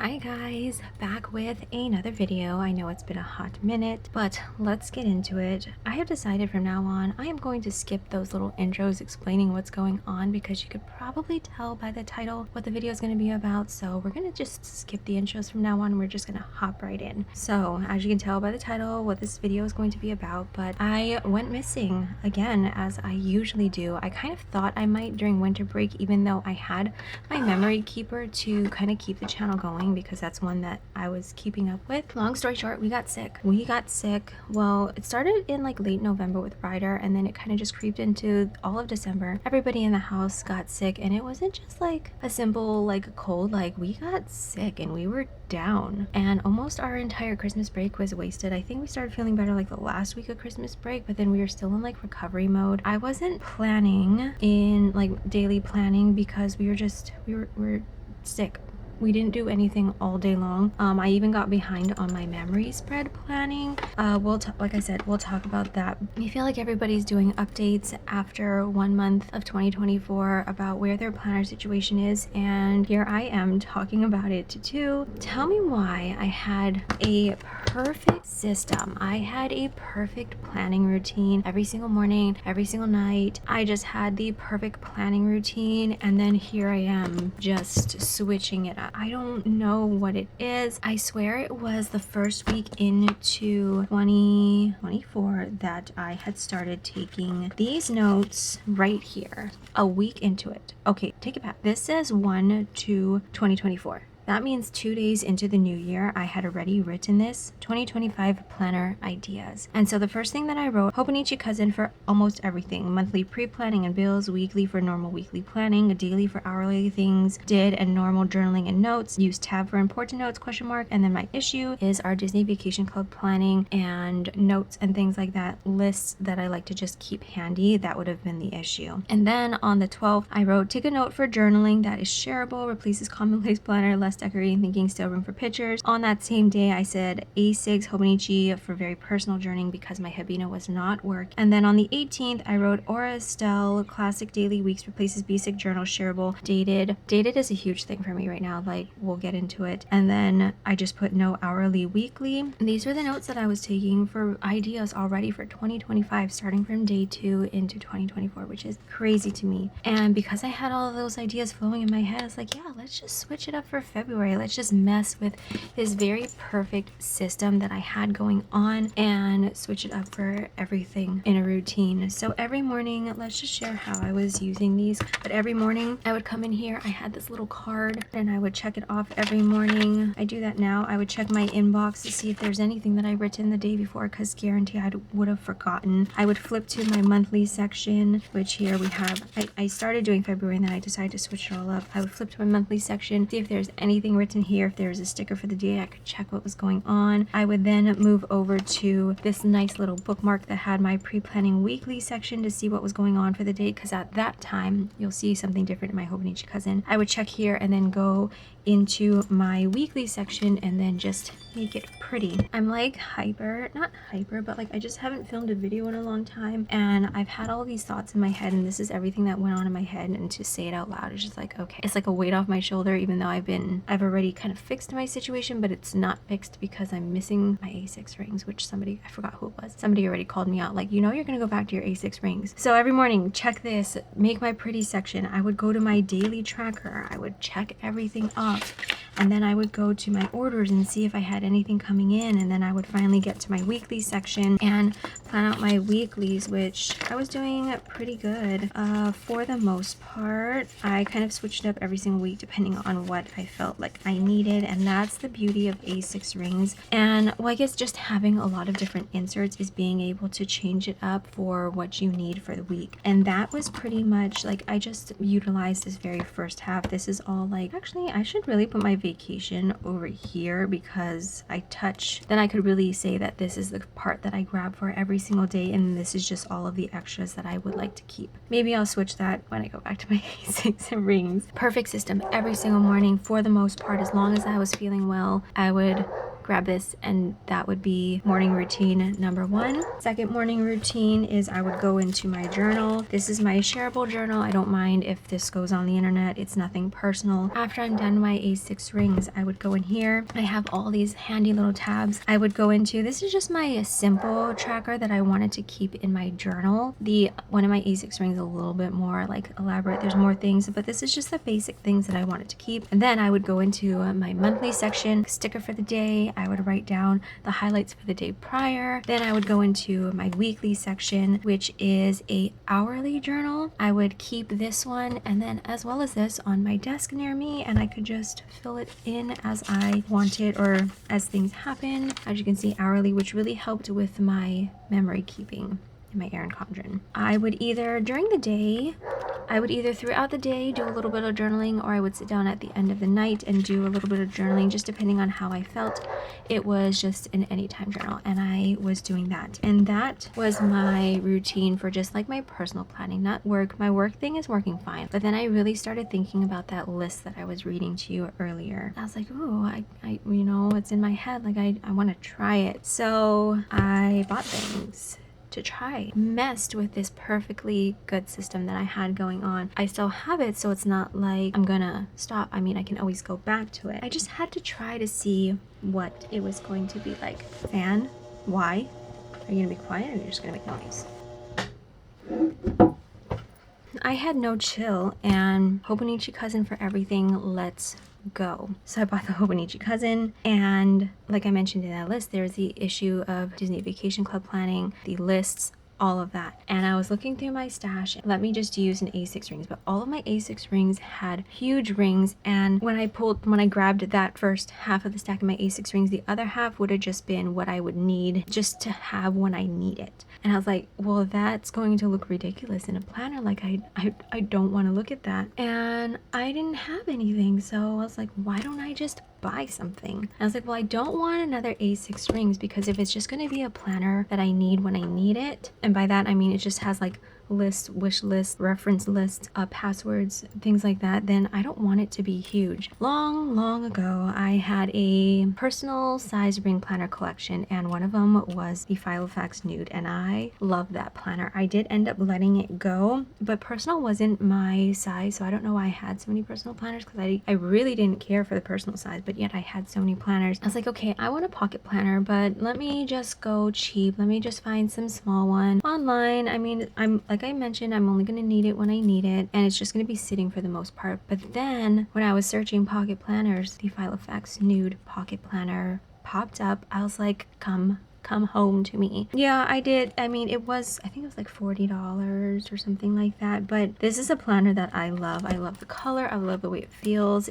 Hi guys, back with another video. I know it's been a hot minute, but let's get into it. I have decided from now on I am going to skip those little intros explaining what's going on because you could probably tell by the title what the video is going to be about. So we're going to just skip the intros from now on. We're just going to hop right in. So as you can tell by the title what this video is going to be about, but I went missing again as I usually do. I kind of thought I might during winter break, even though I had my memory keeper to kind of keep the channel going, because that's one that I was keeping up with. Long story short, we got sick. Well, it started in like late November with Ryder, and then it kind of just creeped into all of December. Everybody in the house got sick, and it wasn't just like a simple like cold. Like, we got sick and we were down, and almost our entire Christmas break was wasted. I think we started feeling better like the last week of Christmas break, but then we were still in like recovery mode. I wasn't planning in like daily planning because we were sick. We didn't do anything all day long. I even got behind on my memory spread planning. Like I said, we'll talk about that. I feel like everybody's doing updates after 1 month of 2024 about where their planner situation is, and here I am talking about it too. Tell me why I had a perfect system. I had a perfect planning routine every single morning, every single night. I just had the perfect planning routine, and then here I am just switching it up. I don't know what it is. I swear it was the first week into 2024 that I had started taking these notes right here. A week into it. Okay, take it back. This says 1/2/2024. That means 2 days into the new year, I had already written this 2025 planner ideas. And so the first thing that I wrote, Hobonichi Cousin for almost everything. Monthly pre-planning and bills, weekly for normal weekly planning, daily for hourly things, did and normal journaling and notes, use tab for important notes, ? And then my issue is our Disney Vacation Club planning and notes and things like that, lists that I like to just keep handy. That would have been the issue. And then on the 12th, I wrote, take a note for journaling that is shareable, replaces commonplace planner, less decorating thinking, still room for pictures. On that same day, I said A6 Hobonichi for very personal journaling because my Habina was not work. And then on the 18th, I wrote Estelle classic daily weeks replaces basic journal shareable. Dated is a huge thing for me right now, like we'll get into it. And then I just put no hourly weekly. And these were the notes that I was taking for ideas already for 2025, starting from day 2 into 2024, which is crazy to me. And because I had all of those ideas flowing in my head, I was like, yeah, let's just switch it up for February. Let's just mess with this very perfect system that I had going on and switch it up for everything in a routine. So every morning, let's just share how I was using these. But every morning I would come in here, I had this little card and I would check it off every morning. I do that now. I would check my inbox to see if there's anything that I written the day before, because guarantee I would have forgotten. I would flip to my monthly section, which here we have, I started doing February and then I decided to switch it all up. I would flip to my monthly section, see if there's anything written here. If there was a sticker for the day, I could check what was going on. I would then move over to this nice little bookmark that had my pre-planning weekly section to see what was going on for the day, because at that time you'll see something different in my Hobonichi Cousin. I would check here and then go into my weekly section and then just make it pretty. I'm like not hyper, but like I just haven't filmed a video in a long time, and I've had all these thoughts in my head, and this is everything that went on in my head, and to say it out loud is just like, okay, it's like a weight off my shoulder, even though I've already kind of fixed my situation, but it's not fixed because I'm missing my A6 rings, which I forgot who it was. Somebody already called me out, like, you're gonna go back to your A6 rings. So every morning, check this, make my pretty section. I would go to my daily tracker, I would check everything off, and then I would go to my orders and see if I had anything coming in, and then I would finally get to my weekly section and plan out my weeklies, which I was doing pretty good for the most part. I kind of switched up every single week depending on what I felt like I needed, and that's the beauty of A6 rings. And well, I guess just having a lot of different inserts is being able to change it up for what you need for the week. And that was pretty much like, I just utilized this very first half. This is all like, actually I should really put my vacation over here, because then I could really say that this is the part that I grab for every single day, and this is just all of the extras that I would like to keep. Maybe I'll switch that when I go back to my A6 rings. Perfect system every single morning for the most part. As long as I was feeling well, I would grab this, and that would be morning routine number 1. Second morning routine is I would go into my journal. This is my shareable journal. I don't mind if this goes on the internet. It's nothing personal. After I'm done my A6 rings, I would go in here. I have all these handy little tabs. I would go into, this is just my simple tracker that I wanted to keep in my journal. The one of my A6 rings is a little bit more like elaborate. There's more things, but this is just the basic things that I wanted to keep. And then I would go into my monthly section, sticker for the day. I would write down the highlights for the day prior. Then I would go into my weekly section, which is a hourly journal. I would keep this one and then as well as this on my desk near me, and I could just fill it in as I wanted or as things happen. As you can see, hourly, which really helped with my memory keeping in my Erin Condren. I would either during the day, I would either throughout the day do a little bit of journaling, or I would sit down at the end of the night and do a little bit of journaling, just depending on how I felt. It was just an anytime journal, and I was doing that. And that was my routine for just like my personal planning, not work. My work thing is working fine. But then I really started thinking about that list that I was reading to you earlier. I was like, ooh, I you know, it's in my head. Like I want to try it. So I bought things to try. Messed with this perfectly good system that I had going on. I still have it, so it's not like I'm gonna stop. I mean, I can always go back to it. I just had to try to see what it was going to be like. Fan, why? Are you gonna be quiet or are you just gonna make noise? I had no chill, and Hobonichi Cousin for everything. Let's go. So I bought the Hobonichi Cousin, and like I mentioned in that list, there's the issue of Disney Vacation Club planning, the lists, all of that. And I was looking through my stash. Let me just use an A6 rings, but all of my A6 rings had huge rings, and when I grabbed that first half of the stack of my A6 rings, the other half would have just been what I would need just to have when I need it. And I was like, well, that's going to look ridiculous in a planner. Like I don't want to look at that. And I didn't have anything, so I was like, why don't I just buy something? And I was like, well, I don't want another A6 rings, because if it's just going to be a planner that I need when I need it, and by that I mean it just has like lists, wish list, reference list, passwords, things like that, then I don't want it to be huge. Long ago, I had a personal size ring planner collection, and one of them was the Filofax Nude, and I love that planner. I did end up letting it go, but personal wasn't my size, so I don't know why I had so many personal planners, because I really didn't care for the personal size, but yet I had so many planners. I was like, okay, I want a pocket planner, but let me just go cheap. Let me just find some small one online. I mean, I'm like I mentioned, I'm only going to need it when I need it, and it's just going to be sitting for the most part. But then when I was searching pocket planners, the Filofax Nude pocket planner popped up. I was like, come home to me. Yeah, I did. I mean, I think it was like $40 or something like that, but this is a planner that I love. I love the color. I love the way it feels.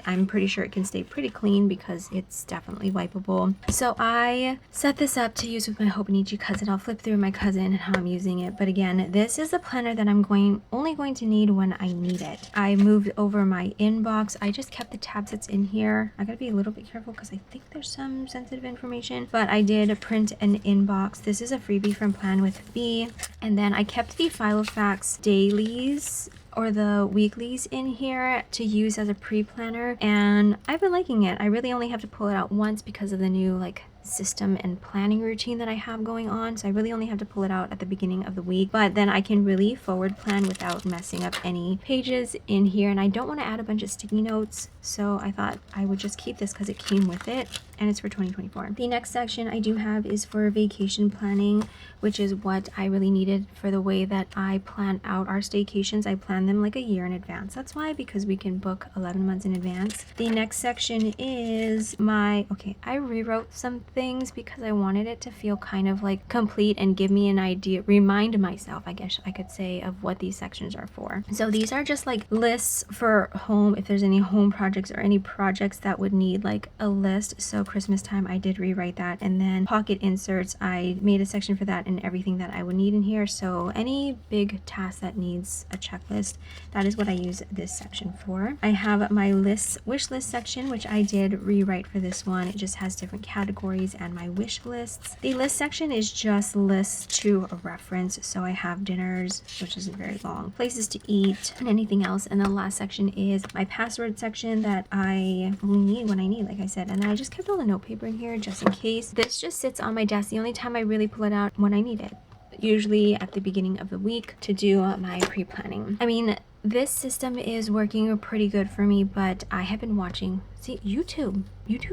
I'm pretty sure it can stay pretty clean because it's definitely wipeable. So I set this up to use with my Hobonichi Cousin. I'll flip through my Cousin and how I'm using it. But again, this is a planner that I'm only going to need when I need it. I moved over my inbox. I just kept the tabs that's in here. I gotta be a little bit careful because I think there's some sensitive information, but I did print an inbox. This is a freebie from Plan with B. And then I kept the Filofax dailies or the weeklies in here to use as a pre-planner, and I've been liking it. I really only have to pull it out once because of the new like system and planning routine that I have going on, so I really only have to pull it out at the beginning of the week, but then I can really forward plan without messing up any pages in here. And I don't want to add a bunch of sticky notes, so I thought I would just keep this because it came with it, and it's for 2024. The next section I do have is for vacation planning, which is what I really needed for the way that I plan out our staycations. I plan them like a year in advance. That's why, because we can book 11 months in advance. The next section is I rewrote some things because I wanted it to feel kind of like complete and give me an idea, remind myself, I guess I could say, of what these sections are for. So these are just like lists for home, if there's any home projects or any projects that would need like a list. So Christmas time, I did rewrite that. And then pocket inserts, I made a section for that and everything that I would need in here. So any big task that needs a checklist, that is what I use this section for. I have my wish list section, which I did rewrite for this one. It just has different categories stories and my wish lists. The list section is just lists to a reference. So I have dinners, which isn't very long, places to eat, and anything else. And the last section is my password section that I only need when I need, like I said. And then I just kept all the note paper in here just in case. This just sits on my desk. The only time I really pull it out when I need it, usually at the beginning of the week to do my pre-planning. I mean, this system is working pretty good for me, but I have been watching, see, YouTube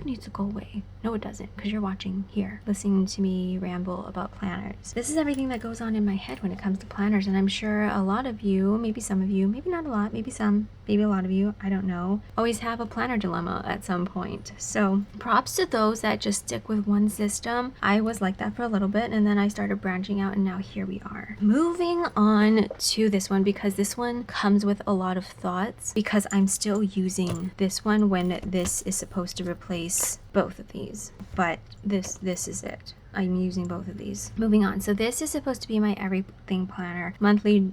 needs to go away. No, it doesn't, because you're watching here, listening to me ramble about planners. This is everything that goes on in my head when it comes to planners, and I'm sure a lot of you, maybe some of you, maybe not a lot, maybe some, maybe a lot of you, I don't know, always have a planner dilemma at some point. So props to those that just stick with one system. I was like that for a little bit, and then I started branching out, and now here we are. Moving on to this one, because this one comes with a lot of thoughts, because I'm still using this one when this is supposed to replace both of these, but this is it. I'm using both of these. Moving on. So this is supposed to be my everything planner. Monthly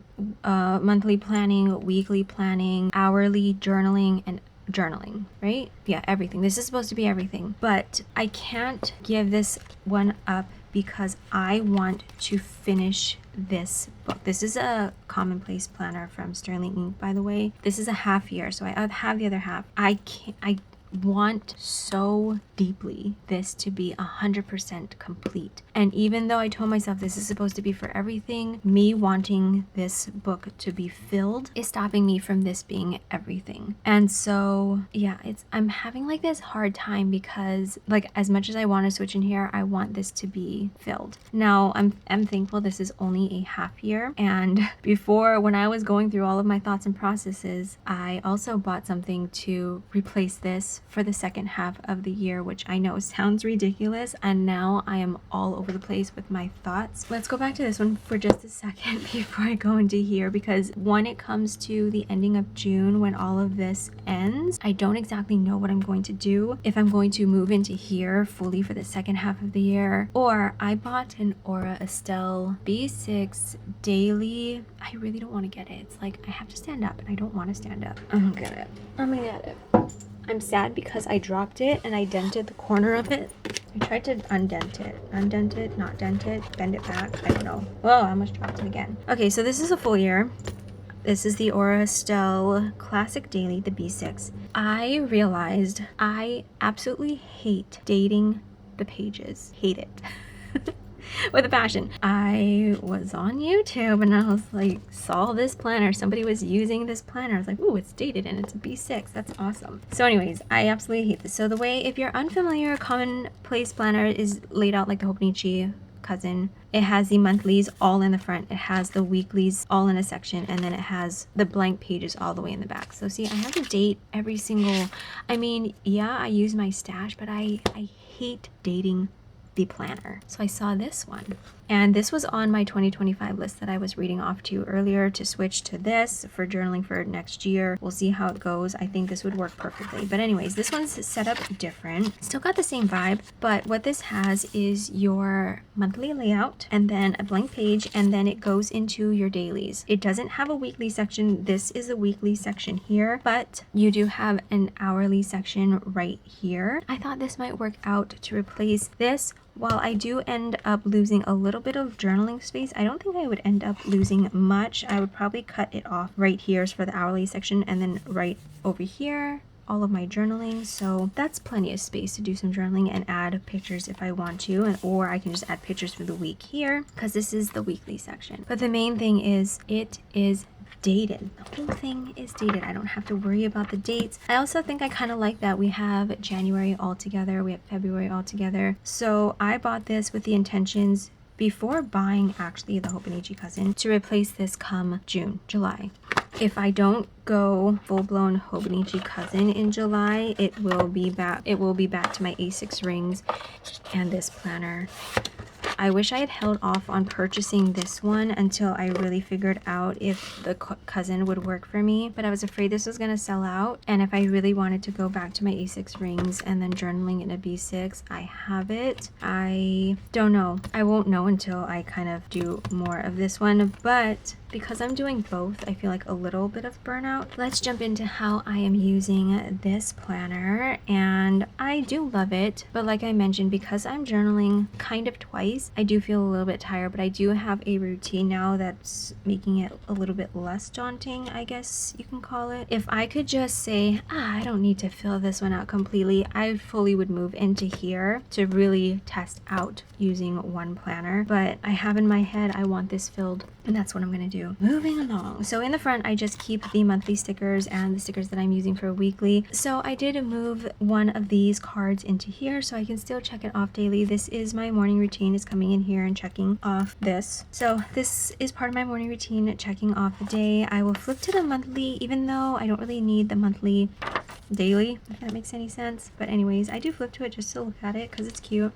planning, weekly planning, hourly journaling, and journaling, right? Yeah, everything. This is supposed to be everything, but I can't give this one up because I want to finish this book. This is a commonplace planner from Sterling Ink, by the way. This is a half year, so I have the other half. I want so deeply this to be 100% complete. And even though I told myself this is supposed to be for everything, me wanting this book to be filled is stopping me from this being everything. And so yeah, I'm having like this hard time because like as much as I want to switch in here, I want this to be filled. Now I'm thankful this is only a half year, and before, when I was going through all of my thoughts and processes, I also bought something to replace this for the second half of the year, which I know sounds ridiculous, and now I am all over the place with my thoughts. Let's go back to this one for just a second before I go into here, because when it comes to the ending of June, when all of this ends, I don't exactly know what I'm going to do, if I'm going to move into here fully for the second half of the year, or I bought an Aura Estelle B6 daily. I really don't want to get it. It's like I have to stand up and I don't want to stand up. I'm gonna get it. I'm gonna get it. I'm sad because I dropped it and I dented the corner of it. I tried to undent it, not dent it, bend it back. I don't know. Whoa, I almost dropped it again. Okay, so this is a full year. This is the Aura Estelle Classic Daily, the B6. I realized I absolutely hate dating the pages. Hate it. With a passion. I was on YouTube and I was like, saw this planner. Somebody was using this planner. I was like, ooh, it's dated and it's a B6. That's awesome. So anyways, I absolutely hate this. So the way, if you're unfamiliar, a commonplace planner is laid out like the Hobonichi Cousin. It has the monthlies all in the front. It has the weeklies all in a section, and then it has the blank pages all the way in the back. So see, I have to date every single, I mean, yeah, I use my stash, but I hate dating the planner. So I saw this one, and this was on my 2025 list that I was reading off to you earlier, to switch to this for journaling for next year. We'll see how it goes. I think this would work perfectly. But anyways, this one's set up different. Still got the same vibe, but what this has is your monthly layout and then a blank page, and then it goes into your dailies. It doesn't have a weekly section. This is a weekly section here, but you do have an hourly section right here. I thought this might work out to replace this. While I do end up losing a little bit of journaling space, I don't think I would end up losing much. I would probably cut it off right here for the hourly section, and then right over here all of my journaling. So that's plenty of space to do some journaling and add pictures if I want to, or I can just add pictures for the week here because this is the weekly section. But the main thing is it is dated. The whole thing is dated. I don't have to worry about the dates. I also think I kind of like that we have January all together, we have February all together. So I bought this with the intentions before buying actually the Hobonichi Cousin to replace this come July. If I don't go full-blown Hobonichi Cousin in July, it will be back to my A6 rings and this planner. I wish I had held off on purchasing this one until I really figured out if the cousin would work for me, but I was afraid this was going to sell out, and if I really wanted to go back to my A6 rings and then journaling in a B6, I have it. I don't know. I won't know until I kind of do more of this one, but because I'm doing both, I feel like a little bit of burnout. Let's jump into how I am using this planner, and I do love it, but like I mentioned, because I'm journaling kind of twice, I do feel a little bit tired, but I do have a routine now that's making it a little bit less daunting, I guess you can call it. If I could just say, I don't need to fill this one out completely, I fully would move into here to really test out using one planner, but I have in my head I want this filled, and that's what I'm gonna do. Moving along. So in the front, I just keep the monthly stickers and the stickers that I'm using for weekly. So I did move one of these cards into here so I can still check it off daily. This is my morning routine, is coming in here and checking off this. So this is part of my morning routine, checking off the day. I will flip to the monthly, even though I don't really need the monthly daily, if that makes any sense. But anyways, I do flip to it just to look at it because it's cute.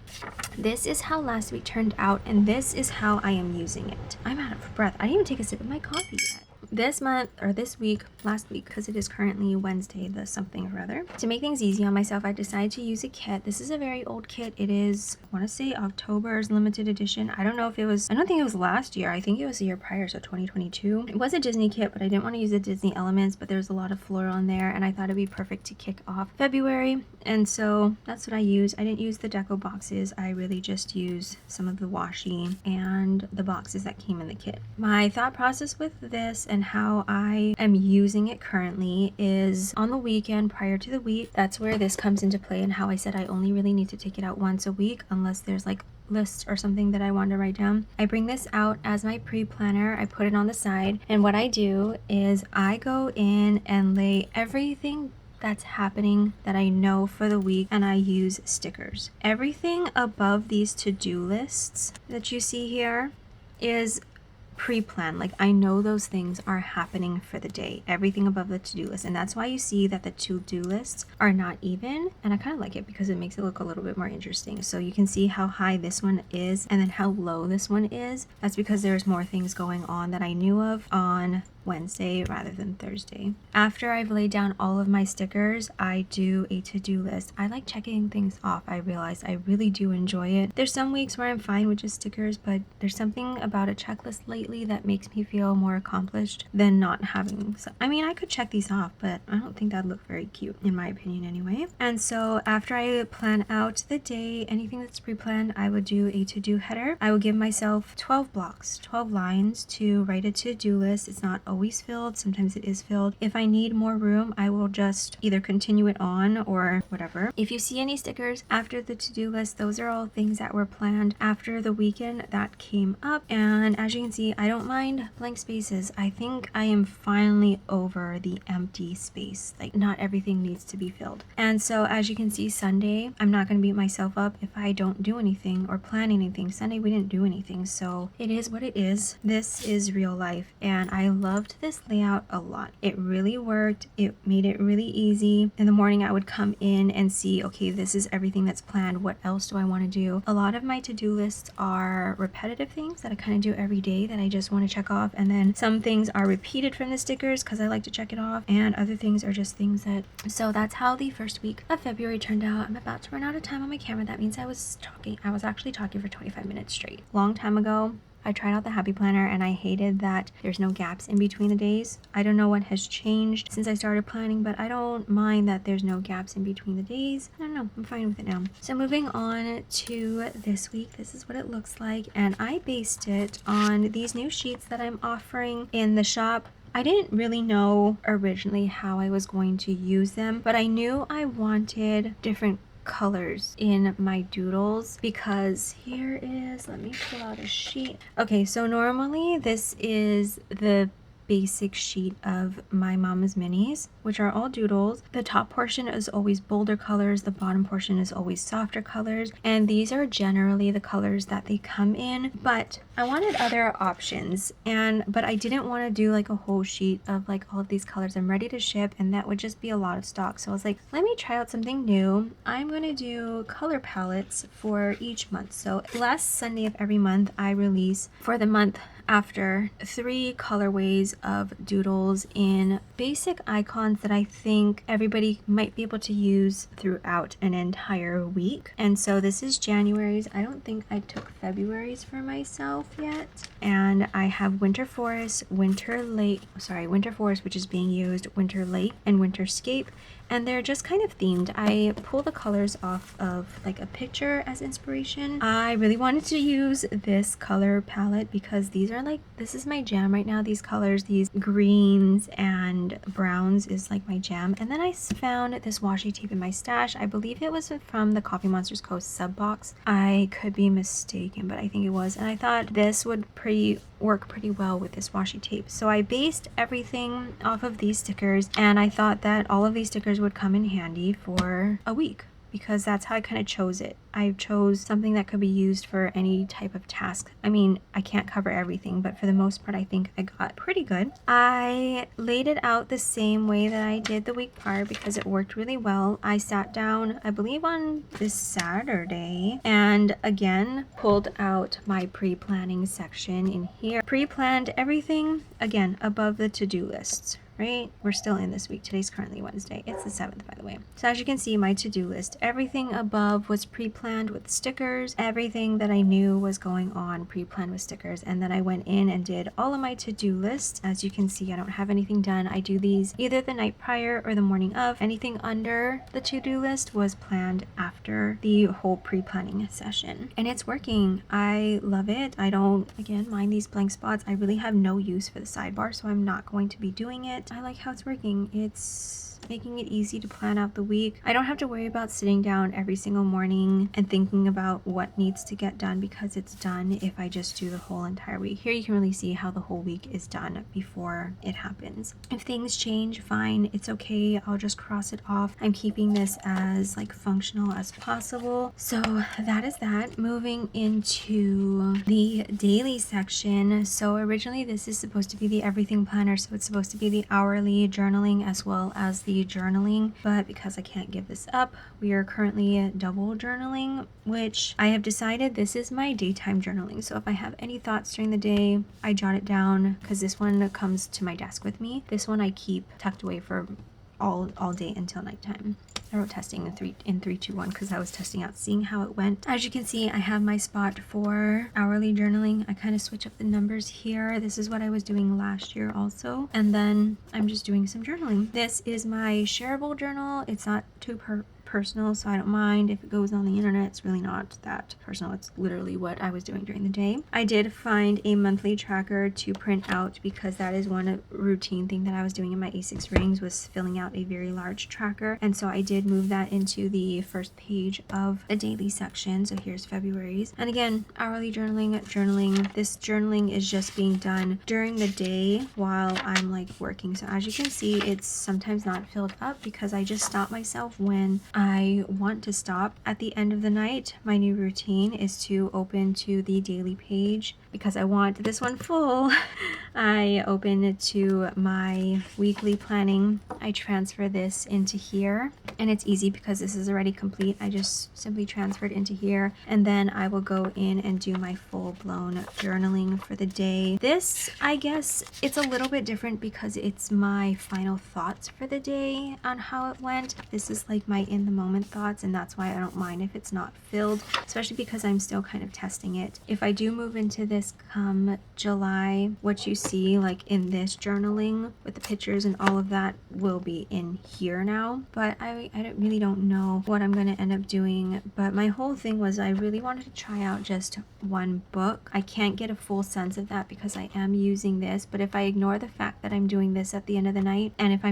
This is how last week turned out, and this is how I am using it. I'm out of breath. I didn't even take a sip of my coffee yet. This month, or this week, last week, because it is currently Wednesday the something or other. To make things easy on myself, I decided to use a kit. This is a very old kit. It is, I want to say October's limited edition. I don't know if it was, I don't think it was last year. I think it was the year prior, so 2022. It was a Disney kit, but I didn't want to use the Disney elements, but there's a lot of floral in there, and I thought it'd be perfect to kick off February. And so that's what I use. I didn't use the deco boxes. I really just used some of the washi and the boxes that came in the kit. My thought process with this and how I am using it currently is on the weekend prior to the week. That's where this comes into play, and how I said I only really need to take it out once a week unless there's like lists or something that I want to write down. I bring this out as my pre-planner. I put it on the side, and what I do is I go in and lay everything that's happening that I know for the week, and I use stickers. Everything above these to-do lists that you see here is pre-plan. Like, I know those things are happening for the day, everything above the to-do list, and that's why you see that the to-do lists are not even, and I kind of like it because it makes it look a little bit more interesting. So you can see how high this one is and then how low this one is. That's because there's more things going on that I knew of on Wednesday rather than Thursday. After I've laid down all of my stickers, I do a to-do list. I like checking things off. I realize I really do enjoy it. There's some weeks where I'm fine with just stickers, but there's something about a checklist lately that makes me feel more accomplished than not having. So, I mean, I could check these off, but I don't think that'd look very cute in my opinion anyway. And so after I plan out the day, anything that's pre-planned, I would do a to-do header. I would give myself 12 blocks, 12 lines to write a to-do list. It's not always filled, sometimes it is filled. If I need more room, I will just either continue it on or whatever. If you see any stickers after the to-do list, those are all things that were planned after the weekend that came up. And as you can see, I don't mind blank spaces. I think I am finally over the empty space. Like, not everything needs to be filled. And so as you can see, Sunday, I'm not going to beat myself up if I don't do anything or plan anything. Sunday we didn't do anything, so it is what it is. This is real life, and I loved this layout a lot. It really worked. It made it really easy. In the morning I would come in and see, okay, this is everything that's planned. What else do I want to do? A lot of my to-do lists are repetitive things that I kind of do every day that I just want to check off, and then some things are repeated from the stickers because I like to check it off, and other things are just things that... So that's how the first week of February turned out. I'm about to run out of time on my camera. That means I was actually talking for 25 minutes straight. Long time ago, I tried out the Happy Planner and I hated that there's no gaps in between the days. I don't know what has changed since I started planning, but I don't mind that there's no gaps in between the days. I don't know, I'm fine with it now. So moving on to this week, this is what it looks like, and I based it on these new sheets that I'm offering in the shop. I didn't really know originally how I was going to use them, but I knew I wanted different colors in my doodles because here is, let me pull out a sheet. Okay, so normally this is the basic sheet of My Mama's Minis, which are all doodles. The top portion is always bolder colors, the bottom portion is always softer colors, and these are generally the colors that they come in, but I wanted other options, but I didn't want to do like a whole sheet of like all of these colors. I'm ready to ship, and that would just be a lot of stock. So I was like, let me try out something new. I'm going to do color palettes for each month. So last Sunday of every month, I release for the month after 3 colorways of doodles in basic icons that I think everybody might be able to use throughout an entire week. And so this is January's. I don't think I took February's for myself yet. And I have Winter Forest, Winter Forest, which is being used, Winter Lake, and Winterscape. And they're just kind of themed. I pull the colors off of like a picture as inspiration. I really wanted to use this color palette because these are like, this is my jam right now. These colors, these greens and browns is like my jam. And then I found this washi tape in my stash. I believe it was from the Coffee Monsters Co. sub box. I could be mistaken, but I think it was. And I thought this would work pretty well with this washi tape. So I based everything off of these stickers, and I thought that all of these stickers would come in handy for a week, because that's how I kind of chose it. I chose something that could be used for any type of task. I mean, I can't cover everything, but for the most part, I think I got pretty good. I laid it out the same way that I did the week prior because it worked really well. I sat down, I believe on this Saturday, and again, pulled out my pre-planning section in here. Pre-planned everything, again, above the to-do lists. Right? We're still in this week. Today's currently Wednesday. It's the 7th, by the way. So as you can see, my to-do list, everything above was pre-planned with stickers. Everything that I knew was going on, pre-planned with stickers. And then I went in and did all of my to-do lists. As you can see, I don't have anything done. I do these either the night prior or the morning of. Anything under the to-do list was planned after the whole pre-planning session. And it's working. I love it. I don't, again, mind these blank spots. I really have no use for the sidebar, so I'm not going to be doing it. I like how it's working. It's making it easy to plan out the week. I don't have to worry about sitting down every single morning and thinking about what needs to get done, because it's done if I just do the whole entire week. Here you can really see how the whole week is done before it happens. If things change, fine, it's okay. I'll just cross it off. I'm keeping this as like functional as possible. So that is that. Moving into the daily section. So originally this is supposed to be the everything planner. So it's supposed to be the hourly journaling as well as the journaling, but because I can't give this up, we are currently double journaling, which I have decided this is my daytime journaling. So if I have any thoughts during the day, I jot it down, because this one comes to my desk with me. This one I keep tucked away for all day until nighttime. I wrote testing in 3, 2, 1 because I was testing out, seeing how it went. As you can see, I have my spot for hourly journaling. I kind of switch up the numbers here. This is what I was doing last year also. And then I'm just doing some journaling. This is my shareable journal. It's not too personal, so I don't mind if it goes on the internet. It's really not that personal. It's literally what I was doing during the day. I did find a monthly tracker to print out, because that is one routine thing that I was doing in my A6 rings, was filling out a very large tracker. And so I did move that into the first page of the daily section. So here's February's. And again, hourly journaling. This journaling is just being done during the day while I'm like working. So as you can see, it's sometimes not filled up because I just stop myself when I want to stop. At the end of the night, my new routine is to open to the daily page because I want this one full. I open it to my weekly planning. I transfer this into here, and it's easy because this is already complete. I just simply transferred into here, and then I will go in and do my full-blown journaling for the day. This, I guess, it's a little bit different because it's my final thoughts for the day on how it went. This is like my in the moment thoughts, and that's why I don't mind if it's not filled, especially because I'm still kind of testing it. If I do move into this come July, what you see like in this journaling with the pictures and all of that will be in here now, but I really don't know what I'm going to end up doing. But my whole thing was I really wanted to try out just one book. I can't get a full sense of that because I am using this, but if I ignore the fact that I'm doing this at the end of the night, and if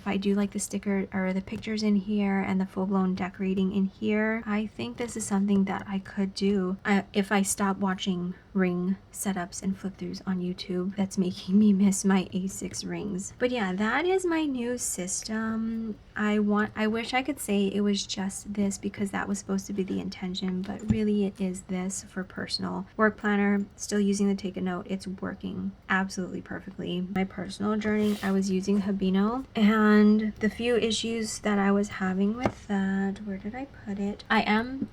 I do like the sticker or the pictures in here and the full-blown decorating in here, I think this is something that I could do if I stop watching ring setups and flip throughs on YouTube that's making me miss my A6 rings. But yeah, that is my new system. I wish I could say it was just this because that was supposed to be the intention, but really it is this for personal. Work planner, still using the Take a Note. It's working absolutely perfectly. My personal journey, I was using Hobonichi, and the few issues that I was having with that, where did I put it? I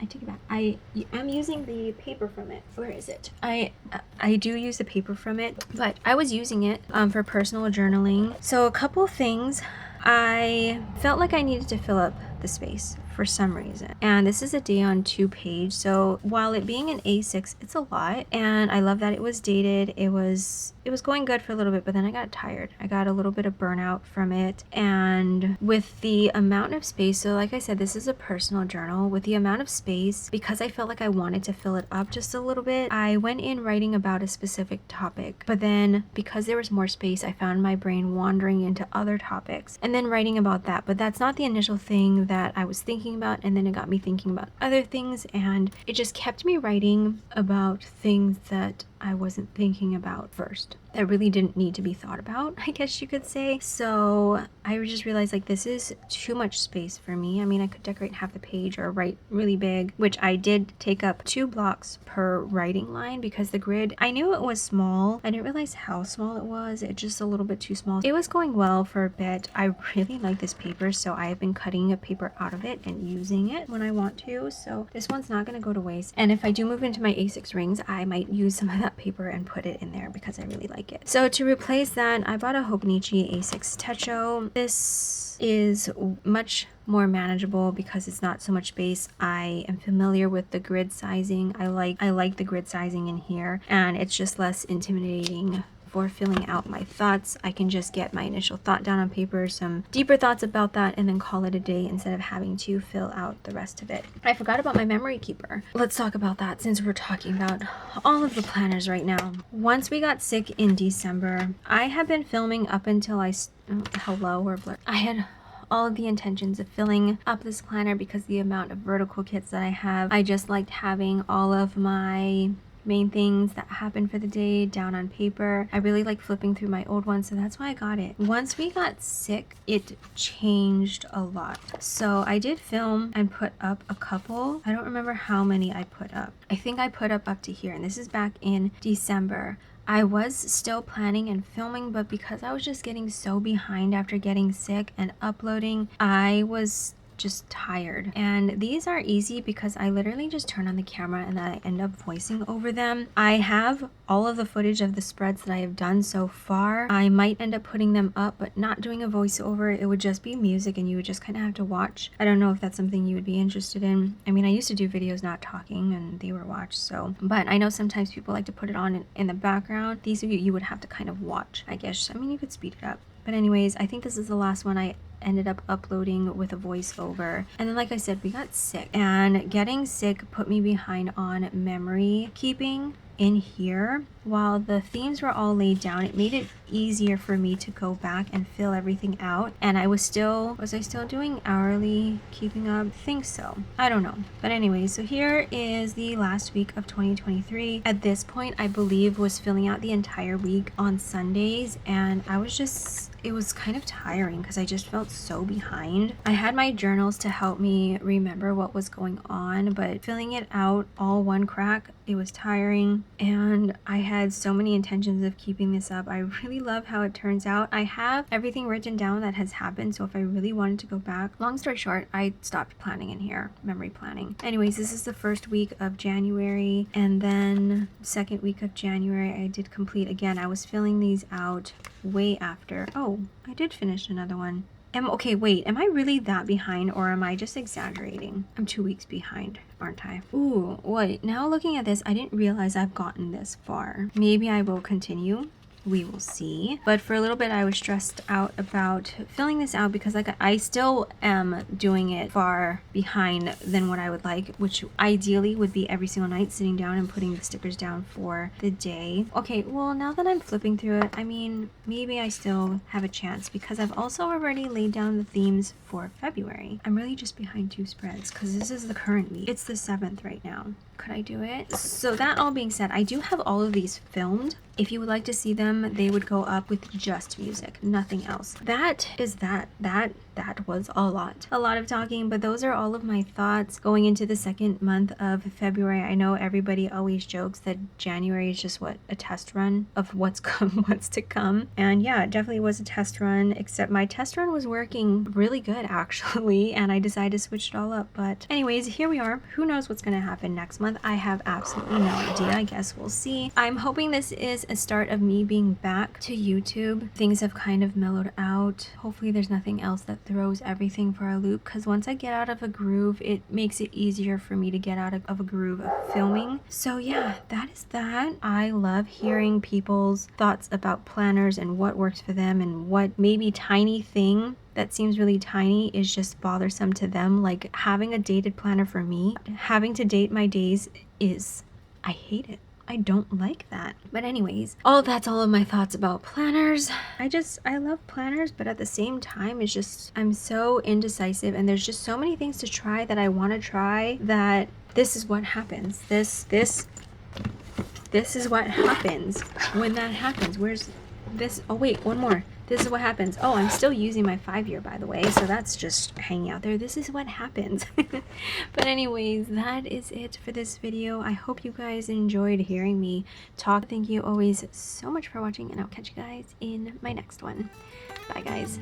take it back. I am using the paper from it. Where is it? I do use the paper from it, but I was using it for personal journaling. So a couple things. I felt like I needed to fill up the space for some reason. And this is a day on 2 page. So while it being an A6, it's a lot. And I love that it was dated. It was going good for a little bit, but then I got tired. I got a little bit of burnout from it. And with the amount of space, so like I said, this is a personal journal. With the amount of space, because I felt like I wanted to fill it up just a little bit, I went in writing about a specific topic. But then because there was more space, I found my brain wandering into other topics and then writing about that. But that's not the initial thing that I was thinking about, and then it got me thinking about other things, and it just kept me writing about things that I wasn't thinking about first, that really didn't need to be thought about, I guess you could say. So I just realized like this is too much space for me. I mean, I could decorate half the page or write really big, which I did take up 2 blocks per writing line because the grid, I knew it was small. I didn't realize how small it was. It's just a little bit too small. It was going well for a bit. I really like this paper, so I have been cutting a paper out of it and using it when I want to. So this one's not going to go to waste. And if I do move into my A6 rings, I might use some of that paper and put it in there because I really like it. So to replace that, I bought a Hobonichi A6 Techo. This is much more manageable because it's not so much space. I am familiar with the grid sizing. I like the grid sizing in here, and it's just less intimidating for filling out my thoughts. I can just get my initial thought down on paper, some deeper thoughts about that, and then call it a day instead of having to fill out the rest of it. I forgot about my memory keeper. Let's talk about that since we're talking about all of the planners right now. Once we got sick in December, I have been filming up until I had all of the intentions of filling up this planner because the amount of vertical kits that I have. I just liked having all of my main things that happened for the day down on paper. I really like flipping through my old ones, so that's why I got it. Once we got sick, it changed a lot. So I did film and put up a couple. I don't remember how many I put up. I think I put up to here, and this is back in December. I was still planning and filming, but because I was just getting so behind after getting sick and uploading, I was just tired. And these are easy because I literally just turn on the camera and then I end up voicing over them. I have all of the footage of the spreads that I have done so far. I might end up putting them up, but not doing a voiceover. It would just be music and you would just kind of have to watch. I don't know if that's something you would be interested in. I mean, I used to do videos not talking and they were watched, so, but I know sometimes people like to put it on in the background. These of you would have to kind of watch, I guess. I mean, you could speed it up. But anyways, I think this is the last one I ended up uploading with a voiceover. And then like I said, we got sick, and getting sick put me behind on memory keeping in here. While the themes were all laid down, it made it easier for me to go back and fill everything out. And I was I still doing hourly keeping up? I think so. I don't know. But anyway, so here is the last week of 2023. At this point, I believe was filling out the entire week on Sundays, and I was just, it was kind of tiring because I just felt so behind. I had my journals to help me remember what was going on, but filling it out all one crack, it was tiring. And I had so many intentions of keeping this up. I really love how it turns out. I have everything written down that has happened, so if I really wanted to go back, long story short, I stopped planning in here, memory planning. Anyways, this is the first week of January, and then second week of January I did complete again. I was filling these out way after. Oh, I did finish another one. Okay, wait, am I really that behind, or am I just exaggerating? I'm 2 weeks behind, aren't I? Ooh, wait, now looking at this, I didn't realize I've gotten this far. Maybe I will continue we will see. But for a little bit I was stressed out about filling this out because like I still am doing it far behind than what I would like, which ideally would be every single night sitting down and putting the stickers down for the day. Okay, well now that I'm flipping through it, I mean, maybe I still have a chance because I've also already laid down the themes for February. I'm really just behind 2 spreads because this is the current week. It's the 7th right now. Could I do it? So that all being said, I do have all of these filmed. If you would like to see them, they would go up with just music, nothing else. That is that was a lot of talking, but those are all of my thoughts going into the second month of February. I know everybody always jokes that January is just what, a test run of what's to come. And yeah, it definitely was a test run, except my test run was working really good actually, and I decided to switch it all up. But anyways, here we are. Who knows what's gonna happen next month? I have absolutely no idea. I guess we'll see. I'm hoping this is a start of me being back to YouTube. Things have kind of mellowed out. Hopefully there's nothing else that throws everything for a loop, because once I get out of a groove, it makes it easier for me to get out of a groove of filming. So yeah, that is that. I love hearing people's thoughts about planners and what works for them and what maybe tiny thing that seems really tiny is just bothersome to them. Like having a dated planner for me, having to date my days is, I hate it. I don't like that. But anyways, that's all of my thoughts about planners. I love planners, but at the same time, it's just, I'm so indecisive and there's just so many things to try that I want to try that this is what happens. This is what happens when that happens. Where's this? Oh wait, one more. This is what happens. Oh, I'm still using my 5-year, by the way, so that's just hanging out there. This is what happens. But anyways, that is it for this video. I hope you guys enjoyed hearing me talk. Thank you always so much for watching, and I'll catch you guys in my next one. Bye, guys.